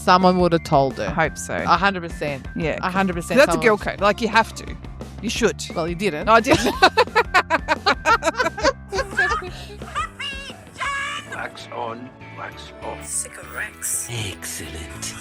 someone would have told her. I hope so. 100%. Yeah. 100%. That's a girl code. Like, you have to. You should. Well, you didn't. No, I didn't. Wax on, wax off. Cigarettes. Excellent.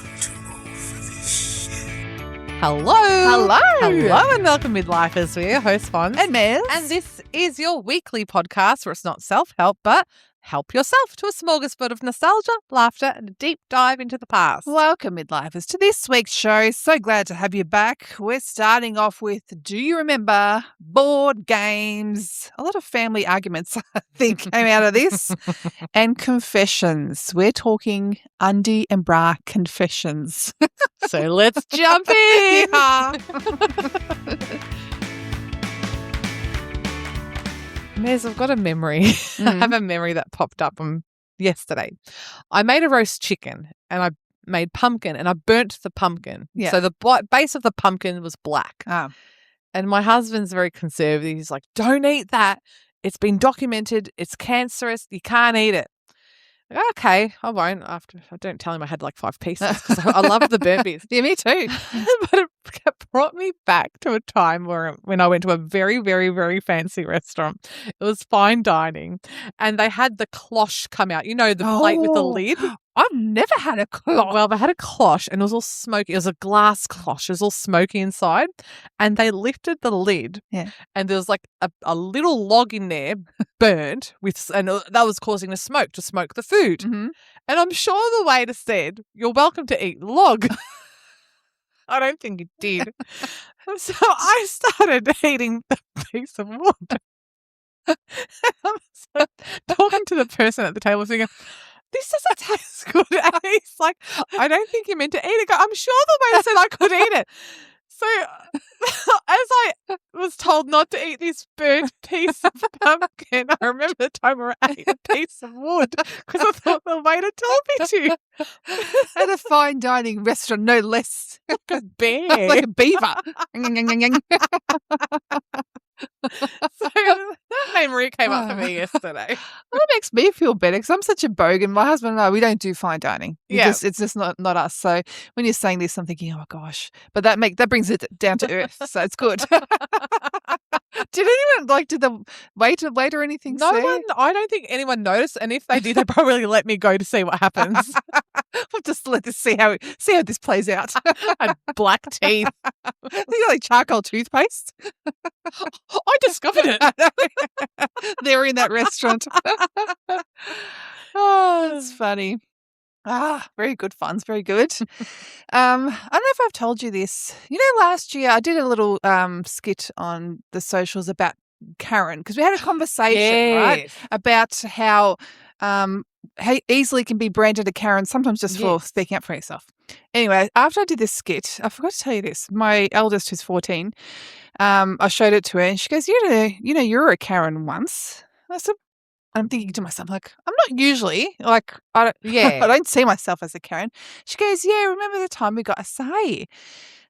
Hello. Hello. Hello and welcome Midlifers. We're your hosts, Fonz. And Mez. And this is your weekly podcast where it's not self-help, but help yourself to a smorgasbord of nostalgia, laughter, and a deep dive into the past. Welcome, Midlifers, to this week's show. So glad to have you back. We're starting off with, do you remember board games? A lot of family arguments, I think, came out of this. And confessions. We're talking undie and bra confessions. So let's jump in. Yeah. Mez, I've got a memory. I have a memory that popped up yesterday. I made a roast chicken and I made pumpkin and I burnt the pumpkin. Yeah. So the base of the pumpkin was black. Oh. And my husband's very conservative. He's like, don't eat that. It's been documented. It's cancerous. You can't eat it. Okay, I won't. I don't tell him I had like 5 pieces because I love the burnt bits. Yeah, me too. But it brought me back to a time when I went to a very, very, very fancy restaurant. It was fine dining, and they had the cloche come out. You know, the plate with the lid. I've never had a cloche. Well, they had a cloche, and it was all smoky. It was a glass cloche. It was all smoky inside, and they lifted the lid, and there was like a little log in there, burnt and that was causing the smoke to smoke the food. Mm-hmm. And I'm sure the waiter said, "You're welcome to eat the log." I don't think it did. So I started eating the piece of wood. I was talking to the person at the table thinking, this doesn't taste good. And he's like, I don't think you meant to eat it. I'm sure the waiter said I could eat it. So as I was told not to eat this burnt piece of pumpkin, I remember the time where I ate a piece of wood because I thought the waiter told me to. At a fine dining restaurant, no less. Like a bear. Like a beaver. So that memory came up for me yesterday. Well, it makes me feel better because I'm such a bogan. My husband and I, we don't do fine dining. It's just not us. So when you're saying this, I'm thinking, oh gosh, but that brings it down to earth. So it's good. Did the waiter or anything say? I don't think anyone noticed. And if they did, they probably let me go to see what happens. We'll just let this see how this plays out. And black teeth. You got like charcoal toothpaste. I discovered it. They're in that restaurant. Oh, that's funny. Very good, Fonz. Very good. I don't know if I've told you this. You know, last year I did a little skit on the socials about Karen because we had a conversation, right, about how easily can be branded a Karen, sometimes just for speaking up for yourself. Anyway, after I did this skit, I forgot to tell you this. My eldest, who's 14, I showed it to her and she goes, you know, you're a Karen once. I said, I'm thinking to myself, like, I'm not usually, like, I don't see myself as a Karen. She goes, yeah, remember the time we got acai?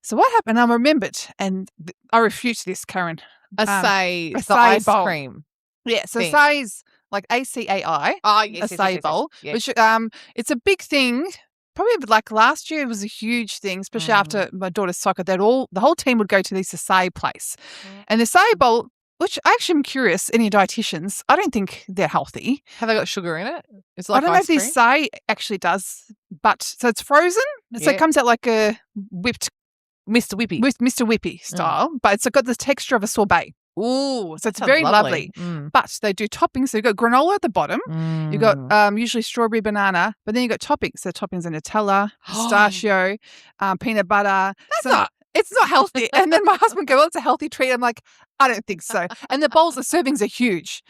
So what happened? I remembered, and I refute this, Karen. Acai, the acai ice bowl. cream. Yeah, so thing. acai is like ACAI, acai bowl, which it's a big thing. Probably like last year it was a huge thing, especially after my daughter's soccer. The whole team would go to this acai place, and the acai bowl. Which I actually am curious, any dietitians, I don't think they're healthy. Have they got sugar in it? It's like I don't know if the acai actually does, but so it's frozen. So it comes out like a whipped Mr. Whippy. with Mr. Whippy style, but it's got the texture of a sorbet. Ooh, so it's very lovely. But they do toppings. So you've got granola at the bottom. You've got usually strawberry banana, but then you've got toppings. So toppings are Nutella, pistachio, peanut butter. It's not healthy. And then my husband goes, well, it's a healthy treat. I'm like, I don't think so. And the bowls, the servings are huge.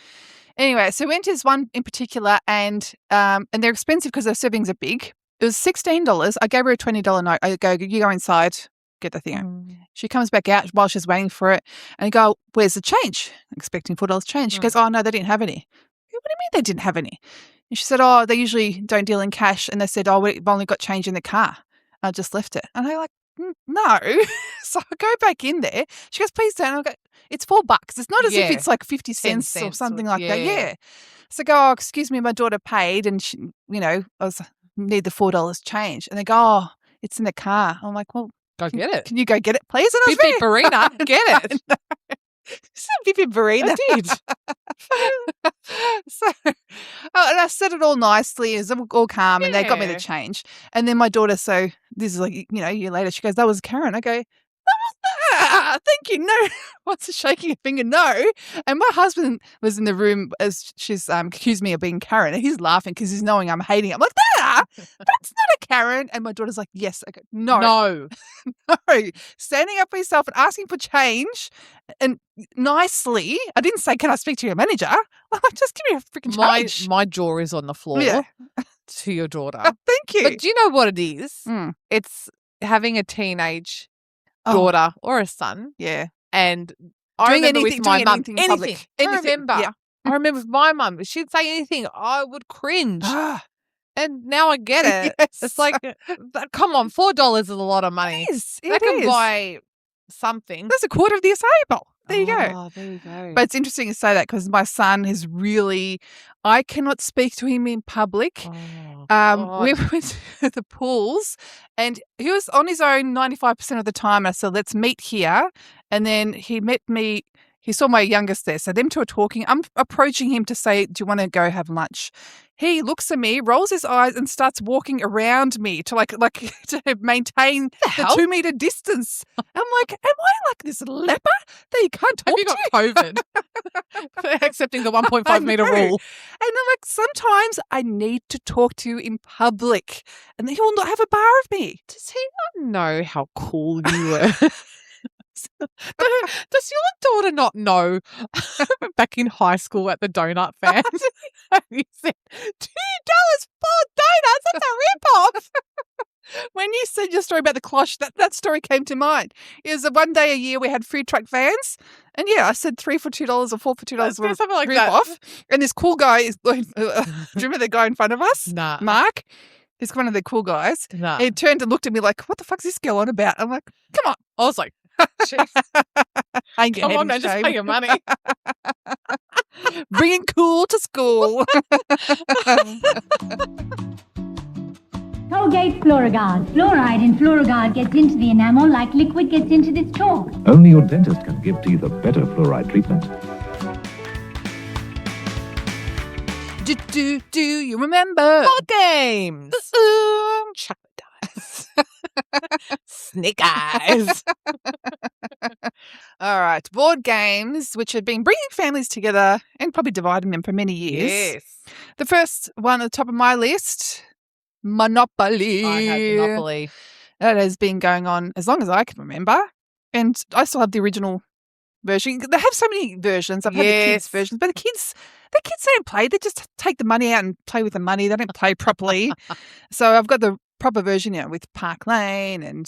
Anyway, so we went to this one in particular and they're expensive because their servings are big. It was $16. I gave her a $20 note. I go, you go inside, get the thing out. She comes back out while she's waiting for it and I go, where's the change? Expecting $4 change. She goes, oh, no, they didn't have any. What do you mean they didn't have any? And she said, oh, they usually don't deal in cash. And they said, oh, we've only got change in the car. I just left it. And I'm like, no. So I go back in there. She goes, please don't. I go, it's $4. It's not as if it's like 50 cents or something like that. Yeah. So I go, oh, excuse me, my daughter paid. And she, I was need the $4 change. And they go, oh, it's in the car. I'm like, well, Go get it. Can you go get it, please? And I was Bippy Barina, get it. Bippy Barina. I did. So, and I said it all nicely, as all calm, and they got me the Yeah. change. And then my daughter, so this is like, a year later, she goes, that was Karen. I go, thank you. No. What's a shaking a finger? No. And my husband was in the room as she's accused me of being Karen. And he's laughing because he's knowing I'm hating it. I'm like, that's not a Karen. And my daughter's like, yes. I go, no. No. Standing up for yourself and asking for change and nicely. I didn't say, can I speak to your manager? I'm like, just give me a freaking change. My jaw is on the floor to your daughter. Thank you. But do you know what it is? Mm. It's having a teenage daughter or a son. Yeah. And I remember with my mum, anything in public. I remember with my mum, if she'd say anything, I would cringe. And now I get it. Yes. It's like, come on, $4 is a lot of money. It is. That can buy something. That's a quarter of the acai bowl. There you go. Oh, there you go. But it's interesting to say that because my son is really, I cannot speak to him in public. We went to the pools and he was on his own 95% of the time. I said, let's meet here. And then he met me. He saw my youngest there. So them two are talking. I'm approaching him to say, do you want to go have lunch? He looks at me, rolls his eyes and starts walking around me to like to maintain the 2 meter distance. I'm like, am I like this leper that you can't talk to? Have you got COVID? For accepting the 1.5 meter rule. And I'm like, sometimes I need to talk to you in public and then he will not have a bar of me. Does he not know how cool you were? Does your daughter not know back in high school at the donut fair? You said $2 for donuts. That's a rip-off. When you said your story about the cloche, that story came to mind. It was one day a year we had food truck vans. And I said 3 for $2 or 4 for $2 was something like rip that. Off. And this cool guy is, do you remember the guy in front of us? Nah. Mark? He's one of the cool guys. Nah. He turned and looked at me like, what the fuck's this girl on about? I'm like, come on. I was like, jeez. Come on, man, just pay your money. Bringing cool to school. Colgate Fluorogard. Fluoride in Fluorogard gets into the enamel like liquid gets into this chalk. Only your dentist can give teeth a better fluoride treatment. Do you remember? Board games. Chocolate dice. Snake eyes. All right. Board games, which have been bringing families together and probably dividing them for many years. Yes. The first one at the top of my list, Monopoly. I had Monopoly. That has been going on as long as I can remember. And I still have the original version. They have so many versions. I've had the kids' versions, but the kids don't play. They just take the money out and play with the money. They don't play properly. So I've got the proper version with Park Lane and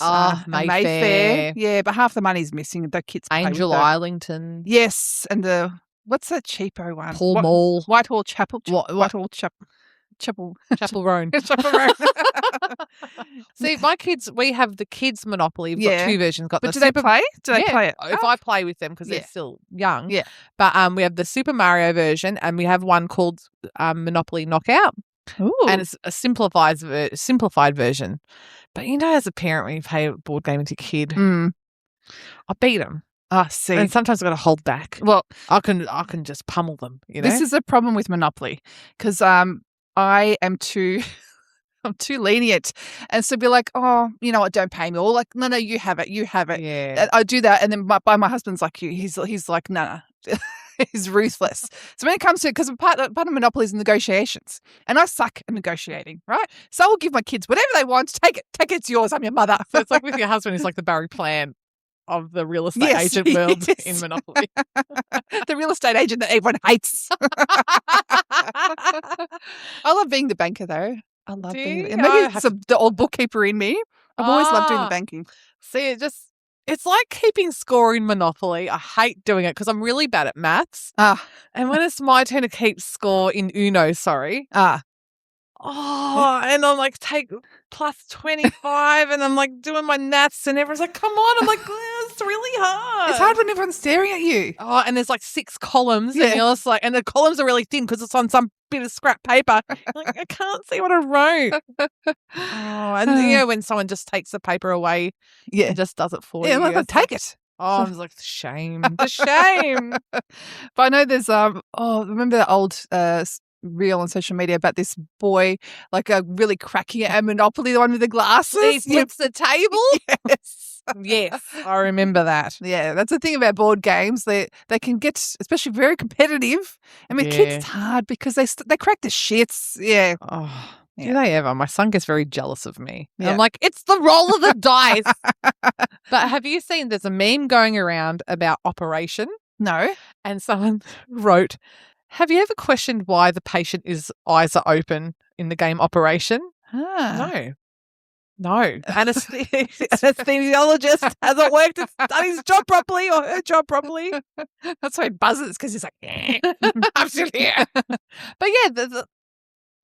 Mayfair. Yeah, but half the money's missing. The kids play Angel with Islington. Yes, and what's the cheapo one? Paul Mall. Whitehall Chapel. Chapel Roan. Chapel Roan. See, my kids, we have the kids' Monopoly. We've got two versions. But do they play? Do they play it? If I play with them because they're still young. Yeah. But we have the Super Mario version and we have one called Monopoly Knockout. Ooh. And it's a simplified version. But as a parent, when you play a board game with your kid, I beat them. See. And sometimes I've got to hold back. Well, I can just pummel them. This is a problem with Monopoly because I am I'm too lenient. And so be like, oh, you know what, don't pay me. Or like, no, you have it. Yeah. And I do that. And then my husband's like you. He's like, no. He's ruthless. So when it comes to, because part of Monopoly is negotiations. And I suck at negotiating, right? So I'll give my kids whatever they want. Take it. It's yours. I'm your mother. So it's like with your husband, he's like the Barry Plan of the real estate agent world in Monopoly. The real estate agent that everyone hates. I love being the banker, though. I love being the maybe it's the old bookkeeper in me. I've always loved doing the banking. See, it's like keeping score in Monopoly. I hate doing it because I'm really bad at maths. And when it's my turn to keep score in Uno, and I'm like, take plus 25 and I'm like doing my maths and everyone's like, come on. I'm like, it's really hard. It's hard when everyone's staring at you. And there's like 6 columns and you're just like, and the columns are really thin because it's on some bit of scrap paper. Like, I can't see what I wrote. And when someone just takes the paper away, and just does it for you. Yeah, like, take it. Oh, I was like, the shame. The shame. But I know there's remember the old reel on social media about this boy, like really cracking at Monopoly, the one with the glasses. He flips the table. Yes. Yes, I remember that. Yeah, that's the thing about board games. They can get, especially very competitive. I mean, kids, it's hard because they crack the shits. Yeah. Oh, do they ever? My son gets very jealous of me. Yeah. I'm like, it's the roll of the dice. But have you seen, there's a meme going around about Operation? No. And someone wrote, have you ever questioned why the patient's eyes are open in the game Operation? No. Anesthesiologist hasn't worked, done his job properly or her job properly. That's why he buzzes, because he's like, I'm still here. But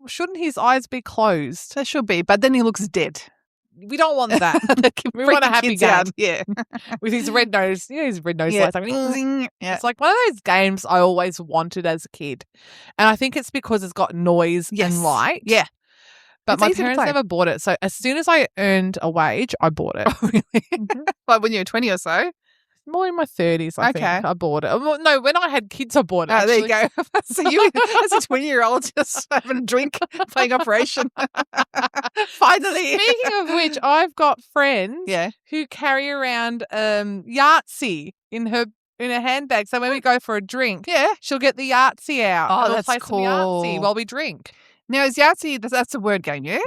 shouldn't his eyes be closed? They should be, but then he looks dead. We don't want that. We want a happy game. Yeah. With his red nose. His red nose lights. Yeah. It's like one of those games I always wanted as a kid. And I think it's because it's got noise and light. Yeah. But It's my easy to parents play. never bought it. So as soon as I earned a wage, I bought it. Oh, really? Like when you were 20 or so? More in my 30s, I think. I bought it. Well, no, when I had kids, I bought it. Oh, there you actually. go. So you, as a 20-year-old, just having a drink, playing Operation. Finally. Speaking of which, I've got friends Yeah. who carry around Yahtzee in her handbag. So when we go for a drink, Yeah. she'll get the Yahtzee out. Oh, and we'll that's play some Yahtzee cool. while we drink. Now, is Yahtzee, that's a word game, yeah?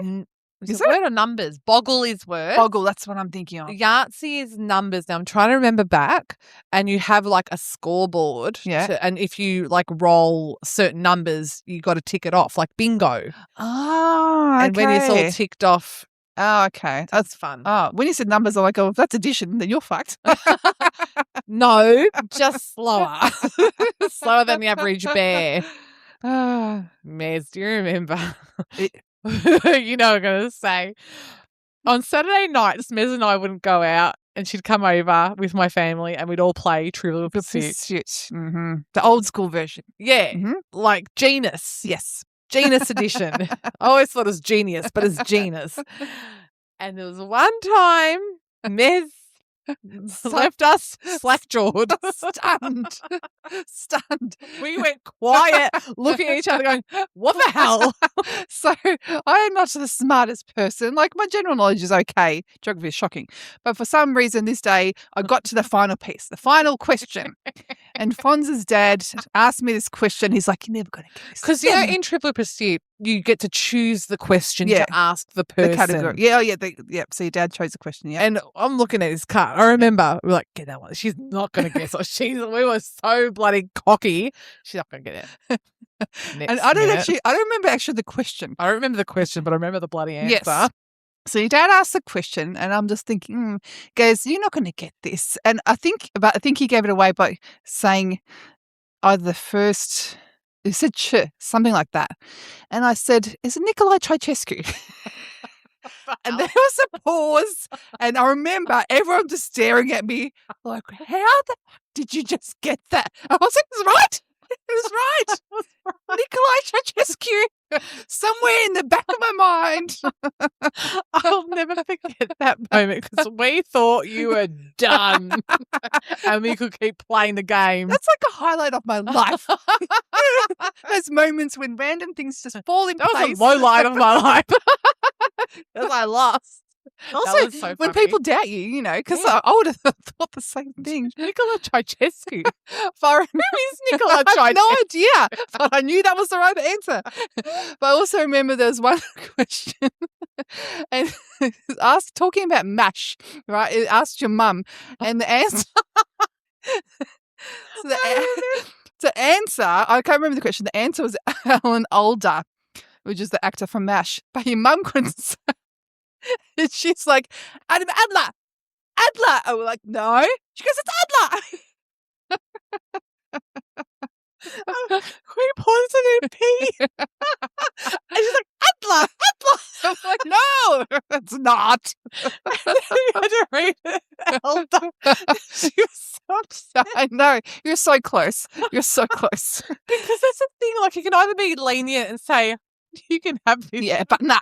Is it word or numbers? Boggle is word. Boggle, that's what I'm thinking of. Yahtzee is numbers. Now I'm trying to remember back, and you have like a scoreboard. Yeah. And if you like roll certain numbers, you got to tick it off, like bingo. Oh, okay. And when it's all ticked off, oh, okay. that's fun. Oh, when you said numbers, I'm like, oh, if that's addition, then you're fucked. No, just slower. Slower than the average bear. Mez, do you remember? You know what I'm going to say. On Saturday nights, Mez and I wouldn't go out, and she'd come over with my family and we'd all play Trivial Pursuit. Mm-hmm. The old school version. Yeah, like Genus. Yes. Genus edition. I always thought it was genius, but it's genus. And there was one time Mez left us slack-jawed. Stunned. We went quiet, looking at each other going, what the hell? So I am not the smartest person. Like, my general knowledge is okay. Geography is shocking. But for some reason this day, I got to the final piece, the final question. And Fonz's dad asked me this question. He's like, you're never going to get this. Because, in Trivial Pursuit, you get to choose the question to ask the person. The category. Yeah. So your dad chose the question, yeah. And I'm looking at his card. I remember we were like, get that one. She's not going to guess it. We were so bloody cocky. She's not going to get it. And I don't remember actually the question. I don't remember the question, but I remember the bloody answer. Yes. So your dad asked the question, and I'm just thinking, goes, you're not going to get this. And I think he gave it away by saying either the first, he said something like that. And I said, is it Nikolai Ceausescu? And there was a pause, and I remember everyone just staring at me like, how the fuck did you just get that? I was like, it was right. It was right. Nikolai Ceausescu, somewhere in the back of my mind. I'll never forget that moment because we thought you were done and we could keep playing the game. That's like a highlight of my life. Those moments when random things just fall in place. That was a low light of my life because I lost. Also, that was so when funny. people doubt you, because I would have thought the same thing. Nicola Ceausescu. Who is Nicola I have no Ceausescu? idea, but I knew that was the right answer. But I also remember there was one question, and talking about MASH, right? It asked your mum, and the answer. The answer, I can't remember the question. The answer was Alan Alda, which is the actor from MASH. But your mum couldn't say. And she's like, Adam Adler. And we're like, no. She goes, it's Adler. We paused it in P. And she's like, Adler. I'm like, no, it's not. And then we had to read it. Elda. She was I know. You're so close. You're so close. Because that's the thing. Like, you can either be lenient and say, you can have this. Yeah, but nah.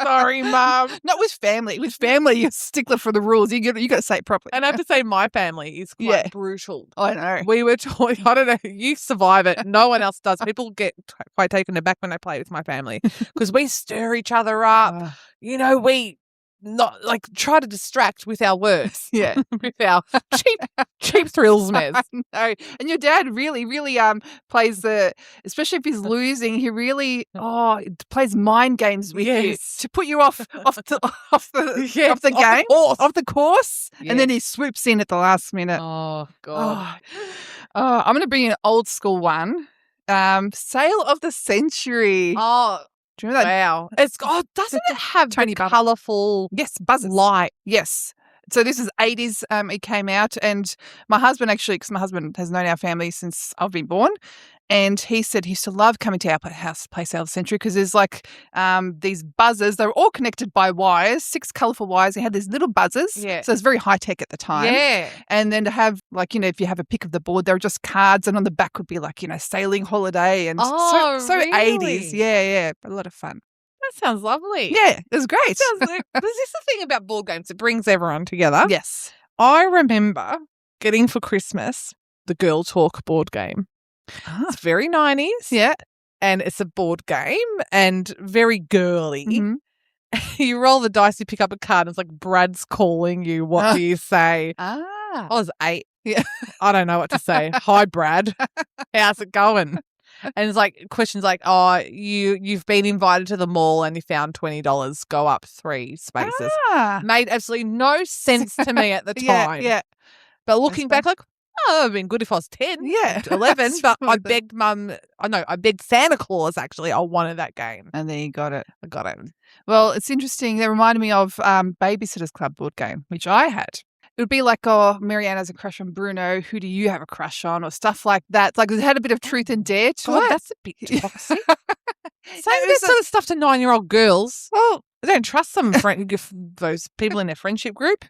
Sorry, Mum. Not with family. With family, you're a stickler for the rules. You got to say it properly. And I have to say, my family is quite brutal. I know. We were taught, I don't know, you survive it. No one else does. People get quite taken aback when I play with my family because we stir each other up. We not like try to distract with our words. Yeah. With our cheap thrills, Mez. No. And your dad really, really plays especially if he's losing, he really plays mind games with you to put you off the game, off the course, and then he swoops in at the last minute. Oh God. I'm going to bring you an old school one. Sale of the Century. Oh. Do you remember that? Wow. Doesn't it have Tony the colourful buzzers. light? Yes. So this is 80s. It came out, and my husband actually, because my husband has known our family since I've been born, and he said he used to love coming to our house to play Sale of the Century because there's like these buzzers. They were all connected by wires, 6 colourful wires. He had these little buzzers. Yeah. So it's very high tech at the time. Yeah. And then to have if you have a pick of the board, there were just cards, and on the back would be like, sailing holiday and so really? 80s. Yeah. A lot of fun. That sounds lovely. Yeah, it was great. Sounds like, this is the thing about board games. It brings everyone together. Yes. I remember getting for Christmas the Girl Talk board game. It's very 90s. Yeah. And it's a board game and very girly. Mm-hmm. You roll the dice, you pick up a card, and it's like Brad's calling you. What do you say? I was 8. Yeah. I don't know what to say. Hi, Brad. How's it going? And it's like questions like, you've been invited to the mall and you found $20. Go up 3 spaces. Made absolutely no sense to me at the time. Yeah. But looking back, like, that would have been good if I was 10. Yeah. 11. But I begged I begged Santa Claus, actually. I wanted that game. And then you got it. I got it. Well, it's interesting. They reminded me of Babysitter's Club board game, which I had. It would be like, Marianne has a crush on Bruno. Who do you have a crush on? Or stuff like that. It's like it had a bit of truth and dare to it. That's a bit toxic. Saying this sort of stuff to 9-year-old girls. Well, I don't trust them, those people in their friendship group.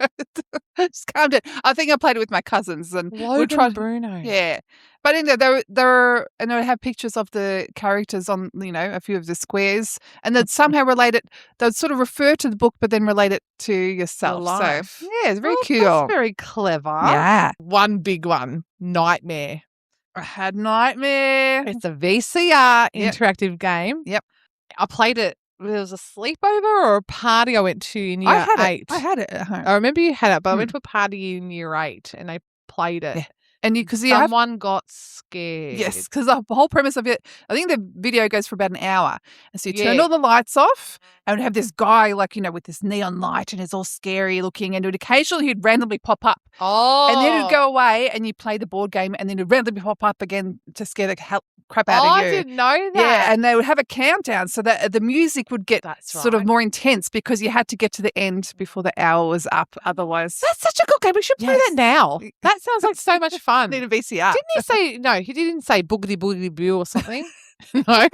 just calm down. I think I played it with my cousins. And Logan Bruno. Yeah. But in there and I have pictures of the characters on, a few of the squares, and they'd somehow relate it. They'd sort of refer to the book, but then relate it to yourself. Life. So, yeah, it's very cool. That's very clever. Yeah. One big one, Nightmare. I had Nightmare. It's a VCR interactive game. Yep. I played it. There was a sleepover or a party I went to in year 8. I had it at home. I remember you had it, but I went to a party in year 8 and I played it. Yeah. And because someone got scared. Yes, because the whole premise of it, I think the video goes for about an hour. And so you turn all the lights off and would have this guy with this neon light, and it's all scary looking, and occasionally he'd randomly pop up. Oh. And then he'd go away and you play the board game, and then he'd randomly pop up again to scare the crap out of you. I didn't know that. Yeah, and they would have a countdown so that the music would get sort of more intense because you had to get to the end before the hour was up. Otherwise. That's such a good game. We should play that now. That sounds like so much fun. Need a VCR. Didn't he say, no, he didn't say boogity boogity boo or something? No.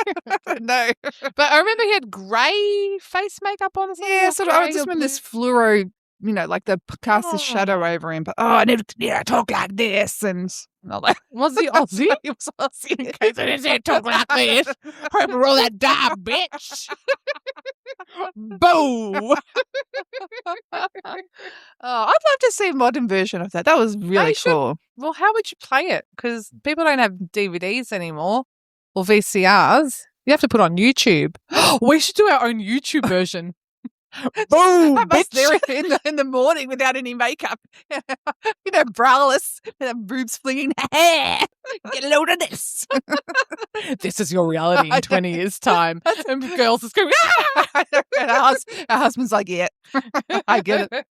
No. But I remember he had grey face makeup on. Yeah, sort of. I just remember this fluoro, like the cast the shadow over him. But I need to talk like this, and like, was he Aussie? He was Aussie. In case I didn't say talk like this. Remember all that dime, bitch. Boo. I'd love to see a modern version of that. That was really cool. Well, how would you play it? Because people don't have DVDs anymore or VCRs. You have to put on YouTube. We should do our own YouTube version. Boom! Bitch. There in the morning without any makeup. Braless, boobs flinging hair. Get a load of this. This is your reality in 20 years' time. And girls are screaming, ah! And our husband's like, yeah, I get it.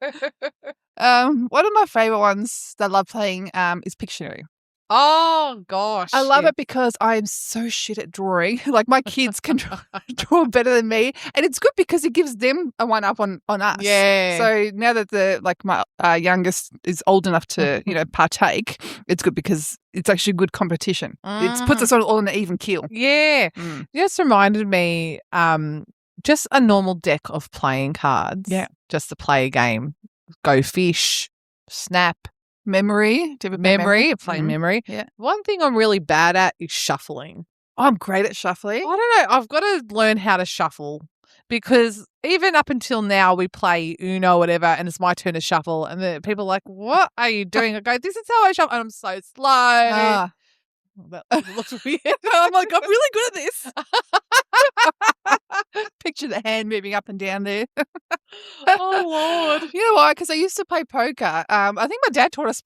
One of my favourite ones that I love playing is Pictionary. Oh, gosh. I love it because I am so shit at drawing. Like, my kids can draw better than me. And it's good because it gives them a one-up on us. Yeah. So now that my youngest is old enough to, partake, it's good because it's actually good competition. It puts us all on an even keel. Yeah. Just reminded me, just a normal deck of playing cards. Yeah. Just to play a game. Go fish, snap, Memory. Do you ever play Memory, playing Mhm. memory. Yeah. One thing I'm really bad at is shuffling. I'm great at shuffling. I don't know. I've got to learn how to shuffle because even up until now we play Uno or whatever and it's my turn to shuffle and the people are like, what are you doing? I go, this is how I shuffle. And I'm so slow. Ah. That looks weird. I'm like, I'm really good at this. Picture the hand moving up and down there. Oh, Lord. You know why? Because I used to play poker. I think my dad taught us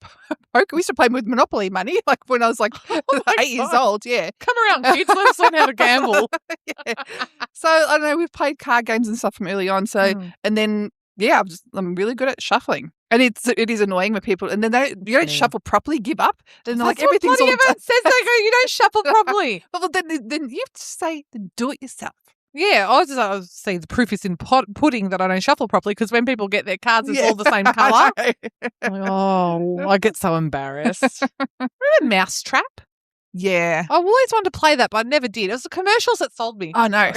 poker. We used to play with Monopoly money, like when I was like my 8 years God. old. Yeah. Come around, kids. Let's learn how to gamble. Yeah. So I don't know. We've played card games and stuff from early on. So and then I'm really good at shuffling. And it is annoying when people and then you don't shuffle properly, give up. Then they're like That's what everything's bloody all everyone says they go, you don't shuffle properly. Well, then you have to say, do it yourself. Yeah, I was saying the proof is in pudding that I don't shuffle properly because when people get their cards, it's all the same colour. I'm like, oh, I get so embarrassed. Remember Mousetrap? Yeah. I always wanted to play that, but I never did. It was the commercials that sold me. I know.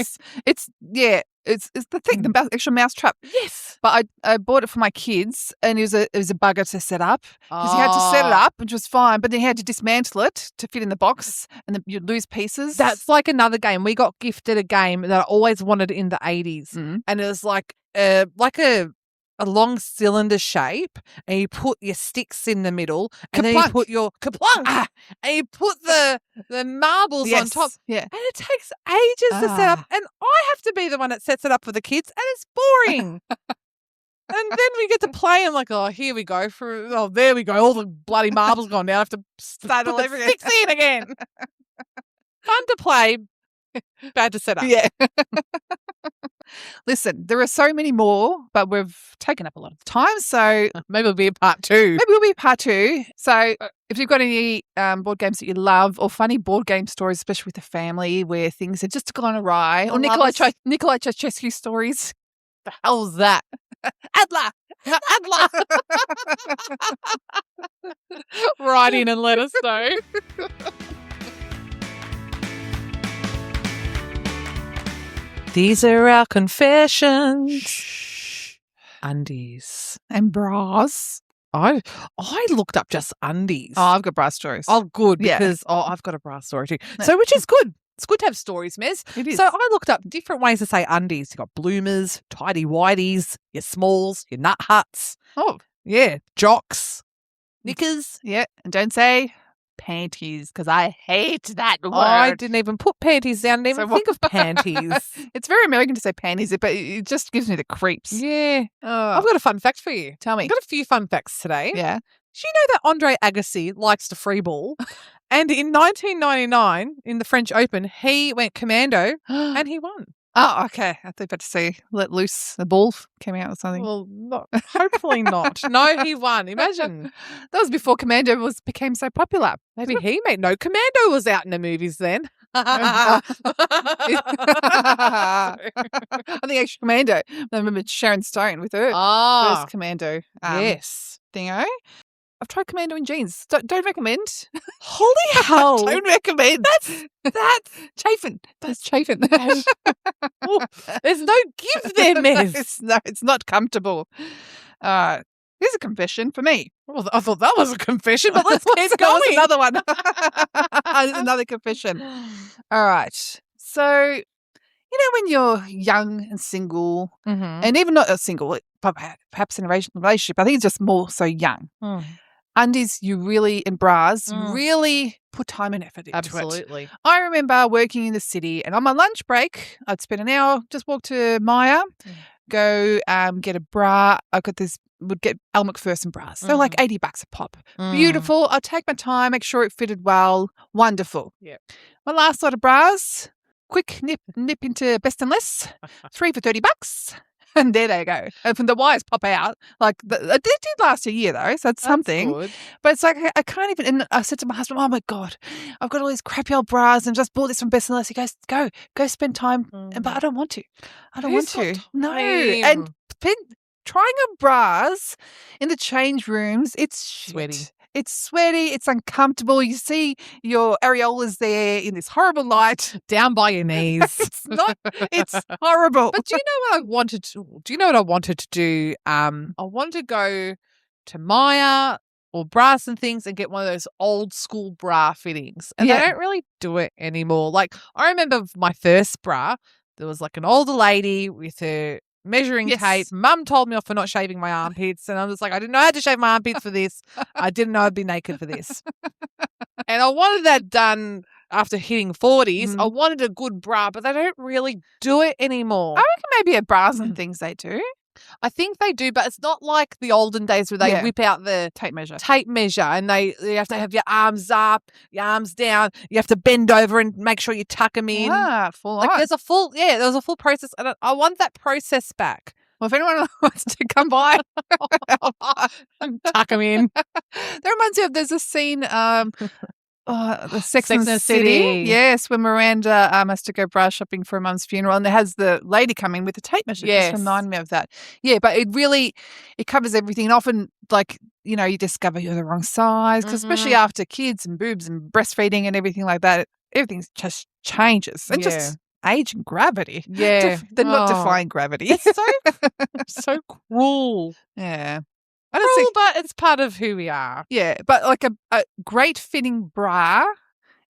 It's the thing, the actual mousetrap. Yes. But I bought it for my kids, and it was a bugger to set up because you had to set it up, which was fine, but then you had to dismantle it to fit in the box, and then you'd lose pieces. That's like another game. We got gifted a game that I always wanted in the 80s, and it was like a long cylinder shape, and you put your sticks in the middle, and then you put your kaplunk, and you put the marbles on top. Yeah. And it takes ages to set up, and I have to be the one that sets it up for the kids, and it's boring. And then we get to play, and like, oh, here we go. There we go. All the bloody marbles gone down. I have to start all over sticks in again. Fun to play, bad to set up. Yeah. Listen, there are so many more, but we've taken up a lot of time. So maybe it'll be a part 2. Maybe it'll be part 2. So if you've got any board games that you love or funny board game stories, especially with the family where things have just gone awry, or Nikolai Ceausescu stories. The hell's that? Adler. Write in and let us know. These are our confessions. Undies and bras. I looked up just undies. Oh, I've got bra stories. Oh, good, because I've got a bra story too. So, which is good. It's good to have stories, Mez. It is. So I looked up different ways to say undies. You've got bloomers, tidy whities, your smalls, your nut huts. Oh. Yeah, jocks, knickers. Yeah, and don't say panties because I hate that word. I didn't even put panties down. I didn't even think of panties. It's very American to say panties, but it just gives me the creeps. Yeah. Oh. I've got a fun fact for you. Tell me. I've got a few fun facts today. Yeah. Do you know that Andre Agassi likes to free ball? And in 1999, in the French Open, he went commando and he won. Oh, okay. I thought you were about to say let loose the ball came out or something. Well, hopefully not. No, he won. Imagine. That was before Commando became so popular. Maybe he made no. Commando was out in the movies then. I think actually Commando. I remember Sharon Stone with her first Commando. Yes. Thingo. I've tried Commando in jeans. Don't recommend. Holy hell. Don't recommend. That's chafing. That's chafing. Oh, there's no give there, Mez. It's not comfortable. Here's a confession for me. Well, I thought that was a confession, but let's keep going. Another one. Another confession. All right. So, you know, when you're young and single, and even not single, but perhaps in a relationship, I think it's just more so young. Undies, and bras really put time and effort into it. Absolutely. I remember working in the city, and on my lunch break, I'd spend an hour, just walk to Maya, go get a bra. Would get Elle McPherson bras. They're like $80 a pop. Beautiful. I'd take my time, make sure it fitted well. Wonderful. Yeah. My last lot of bras, quick nip into Best and Less, 3 for $30. And there they go. And from the wires pop out. Like, it did last a year, though, so that's something. Good. But it's like, I can't even, and I said to my husband, oh, my God, I've got all these crappy old bras and just bought this from Best and Less. He goes, go spend time. But I don't want to. I don't want to. No. And trying on bras in the change rooms, it's sweaty. It's sweaty. It's uncomfortable. You see your areolas there in this horrible light. Down by your knees. It's horrible. But do you know what I wanted to do? I wanted to go to Maya, or brass and things and get one of those old school bra fittings. And they don't really do it anymore. Like, I remember my first bra, there was like an older lady with her measuring tape. Mum told me off for not shaving my armpits. And I was like, I didn't know how to shave my armpits for this. I didn't know I'd be naked for this. And I wanted that done after hitting 40s. I wanted a good bra, but they don't really do it anymore. I reckon maybe at bras and things they do. I think they do, but it's not like the olden days where they whip out the tape measure and you have to have your arms up, your arms down. You have to bend over and make sure you tuck them in. Full like on. There's a full process. And I want that process back. Well, if anyone wants to come by, tuck them in. That reminds me of there's a scene, the Sex and the City. Yes, when Miranda has to go bra shopping for her mum's funeral, and there has the lady come in with the tape measure. Yes. Just remind me of that. Yeah, but it covers everything. And often, like, you know, you discover you're the wrong size, because especially after kids and boobs and breastfeeding and everything like that, everything just changes. And just age and gravity. Yeah. They're not defying gravity. It's so cruel. Yeah. Cruel, but it's part of who we are. Yeah, but like a great fitting bra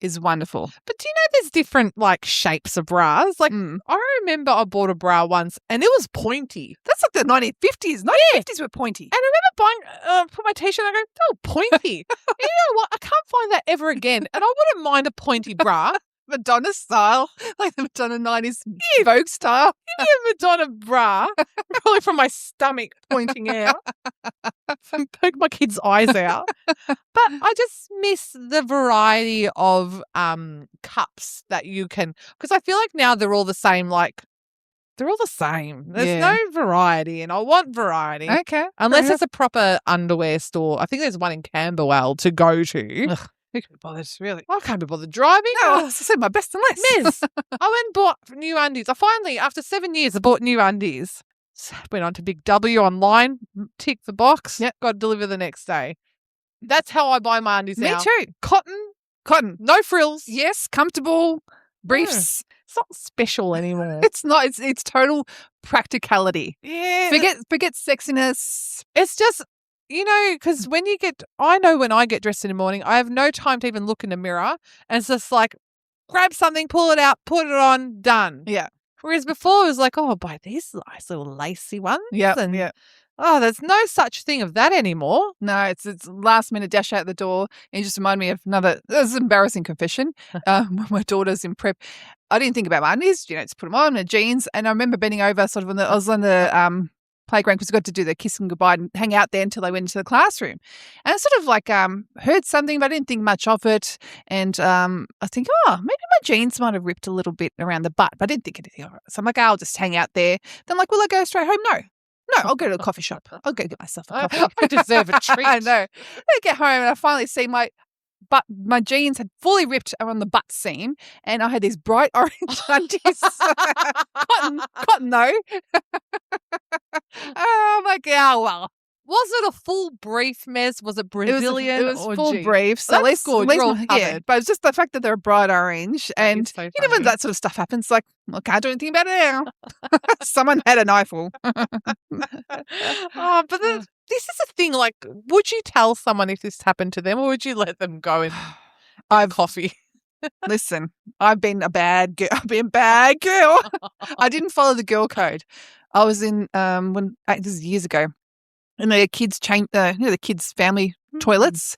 is wonderful. But do you know there's different like shapes of bras? Like I remember I bought a bra once and it was pointy. That's like the 1950s. 1950s were pointy. And I remember buying, put my t-shirt and I go, oh, pointy. And you know what? I can't find that ever again. And I wouldn't mind a pointy bra. Madonna style, like the Madonna 90s Vogue style. Give me a Madonna bra, probably from my stomach pointing out, poke my kids' eyes out. But I just miss the variety of cups that you can, because I feel like now they're all the same. Like they're all the same. There's no variety, and I want variety. Okay, unless it's a proper underwear store. I think there's one in Camberwell to go to. Ugh. Who can be bothered, really? I can't be bothered driving. No, I said my best and less. Mez, I went and bought new undies. I finally, after 7 years, I bought new undies. Went on to Big W online, tick the box, got delivered the next day. That's how I buy my undies now. Me too. Cotton. No frills. Yes, comfortable briefs. It's not special anymore. It's not. It's total practicality. Yeah. Forget sexiness. It's just, you know, because I know when I get dressed in the morning, I have no time to even look in the mirror. And it's just like, grab something, pull it out, put it on, done. Yeah. Whereas before it was like, oh, buy these nice little lacy ones. Yeah. Oh, there's no such thing of that anymore. No, it's last minute dash out the door. And you just remind me of this is an embarrassing confession. When my daughter's in prep, I didn't think about my undies, you know, just put them on and jeans. And I remember bending over sort of I was on the playground because we got to do the kiss and goodbye and hang out there until they went into the classroom. And I sort of like heard something, but I didn't think much of it. And I think, maybe my jeans might have ripped a little bit around the butt, but I didn't think anything of it. So I'm like, I'll just hang out there. Then I'm like, will I go straight home? No, I'll go to a coffee shop. I'll go get myself a coffee. I deserve a treat. I know. I get home and I finally see my jeans had fully ripped around the butt seam, and I had these bright orange undies. cotton though. Oh my God! Well, was it a full brief, Mez? Was it Brazilian? It was or full jeans? brief. So at least good. You're all covered. But it's just the fact that they're bright orange, and so you know when that sort of stuff happens, like, I can't do anything about it now. Someone had an eyeful. But this is a thing. Like, would you tell someone if this happened to them, or would you let them go and have coffee? Listen, I've been a bad girl. I didn't follow the girl code. I was in this is years ago, in the kids' the kids' family toilets,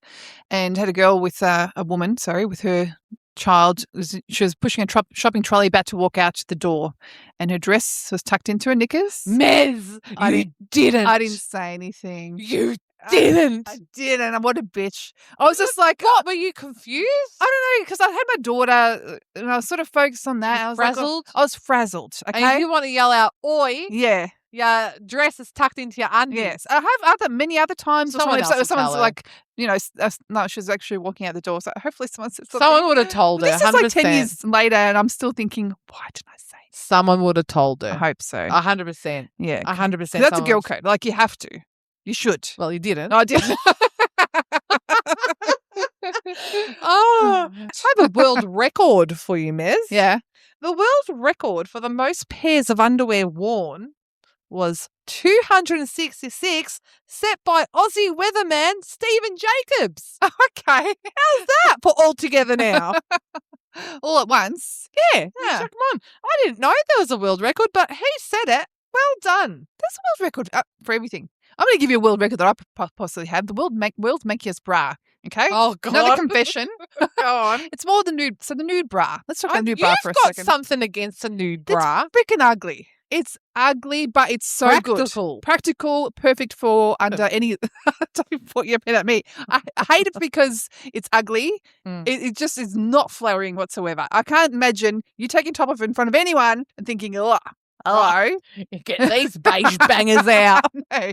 and had a girl with a woman, with her child. She was pushing a shopping trolley about to walk out the door, and her dress was tucked into her knickers. Mez, I didn't say anything. You didn't. I didn't. What a bitch. I was just like, what? Were you confused? I don't know, because I had my daughter and I was sort of focused on that. I was frazzled? I was frazzled. Okay. And you want to yell out, oi. Yeah. Your dress is tucked into your undies. Yes. I have many other times. Someone's like, you know, no, she was actually walking out the door. So hopefully someone said something. Someone would have told her. This is like 10 years later, and I'm still thinking, why didn't I say it? Someone would have told her. I hope so. 100%. Yeah. 100%. That's a girl code. Like, you have to. You should. Well, you didn't. No, I didn't. I have a world record for you, Mez. Yeah. The world record for the most pairs of underwear worn was 266, set by Aussie weatherman Stephen Jacobs. Okay. How's that put all together now? All at once. Yeah. Come on. I didn't know there was a world record, but he said it. Well done. There's a world record for everything. I'm going to give you a world record that I possibly have. The world's Mankiest bra. Okay. Oh, God. Another confession. Go on. It's more the nude. So the nude bra. Let's talk about the nude bra for a You've got second. something against a nude bra. It's freaking ugly. It's ugly, but it's so Practical. good. Practical, perfect for under any. Don't put your pen at me. I hate it because it's ugly. It just is not flowering whatsoever. I can't imagine you taking top off in front of anyone and thinking, oh, hello. You get these beige bangers out. No.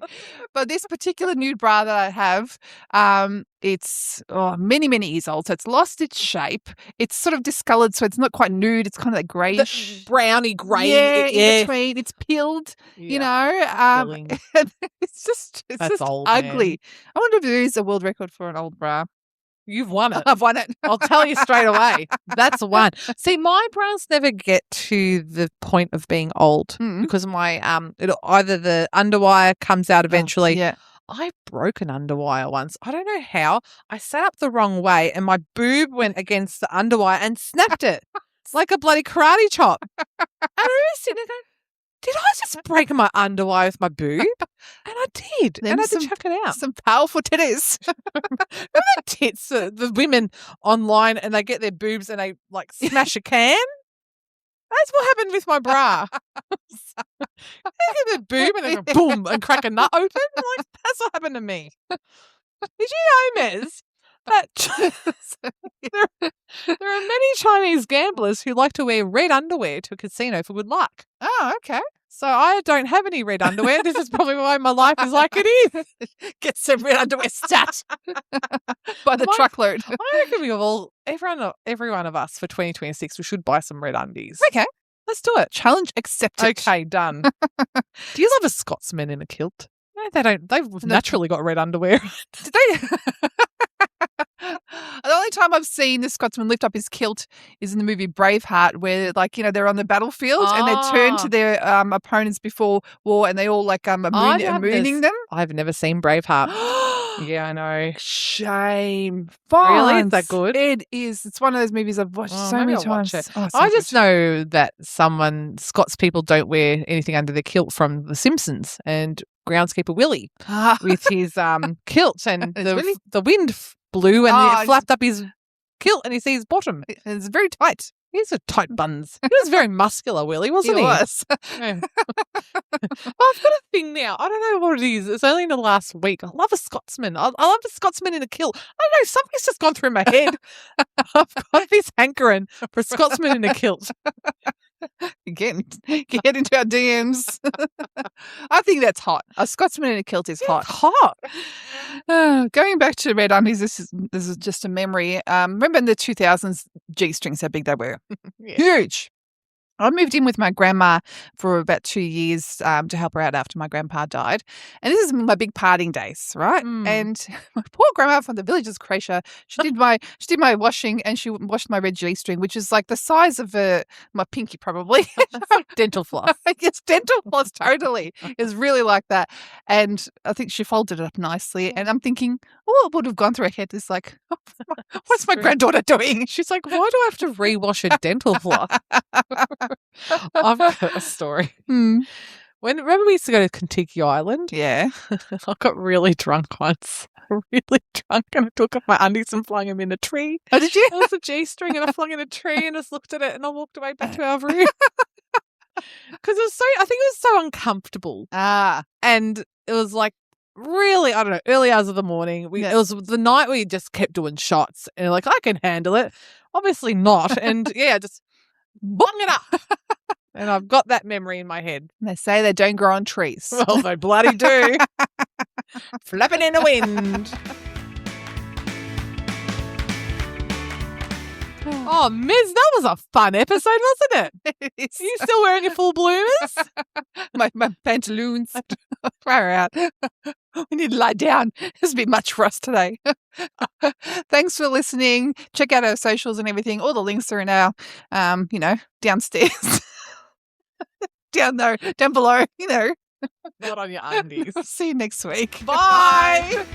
But this particular nude bra that I have, it's many, many years old. So it's lost its shape. It's sort of discoloured, so it's not quite nude. It's kind of like greyish. Browny grey. Yeah, in between. It's peeled, you know. It's just old, ugly. man. I wonder if there is a world record for an old bra. You've won it. I've won it. I'll tell you straight away. That's one. See, my bras never get to the point of being old because my either the underwire comes out eventually. Yeah. I broke an underwire once. I don't know how. I sat up the wrong way and my boob went against the underwire and snapped it like a bloody karate chop. And I remember sitting there going, did I just break my underwire with my boob? And I did. Them and I had to chuck it out. Some powerful titties. Remember the tits, the women online, and they get their boobs and they like smash a can? That's what happened with my bra. They get their boob and they go boom and crack a nut open. Like, that's what happened to me. Did you know, Mez, that there are many Chinese gamblers who like to wear red underwear to a casino for good luck. Oh, okay. So I don't have any red underwear. This is probably why my life is like it is. Get some red underwear stat by the truckload. I reckon we all, every one of us for 2026, we should buy some red undies. Okay. Let's do it. Challenge accepted. Okay, done. Do you love a Scotsman in a kilt? No, they don't. They've naturally got red underwear. Did they? The only time I've seen the Scotsman lift up his kilt is in the movie Braveheart, where they're on the battlefield and they turn to their opponents before war and they all mooning them. I've never seen Braveheart. Yeah, I know. Shame. Really? Is that good? It is. It's one of those movies I've watched so many times. I just know that Scots people don't wear anything under their kilt from The Simpsons and groundskeeper Willie with his kilt and the wind blew and it flapped up his kilt and he sees his bottom. It's very tight. He's a tight buns. He was very muscular, Willie, wasn't he? He was. Yeah. I've got a thing now. I don't know what it is. It's only in the last week. I love a Scotsman. I love a Scotsman in a kilt. I don't know. Something's just gone through my head. I've got this hankering for a Scotsman in a kilt. Get into our DMs. I think that's hot. A Scotsman in a kilt is hot. Hot. Going back to red undies, this is just a memory. Remember in the 2000s, G-strings, how big they were? Yeah. Huge. I moved in with my grandma for about 2 years to help her out after my grandpa died. And this is my big partying days, right? And my poor grandma from the village of Croatia, she did my washing and she washed my red G-string, which is like the size of my pinky probably. That's like dental floss. It's dental floss, totally. It's really like that. And I think she folded it up nicely. And I'm thinking, what would have gone through her head is like, what's my granddaughter doing? She's like, why do I have to rewash a dental floss? I've got a story. Remember we used to go to Kentucky Island? Yeah. I got really drunk once. Really drunk, and I took off my undies and flung them in a tree. Oh, did you? It was a G-string and I flung in a tree and just looked at it and I walked away back to our room. Because I think it was so uncomfortable. And it was like, really, I don't know, early hours of the morning. It was the night we just kept doing shots and like, I can handle it. Obviously not. And yeah, just bung it up. And I've got that memory in my head. They say they don't grow on trees. Well, they bloody do. Flapping in the wind. Oh, Mez, that was a fun episode, wasn't it? Are you still wearing your full bloomers? my pantaloons. Far out. We need to lie down. It's been much for us today. Thanks for listening. Check out our socials and everything. All the links are in our, downstairs. down below, Not on your undies. See you next week. Bye.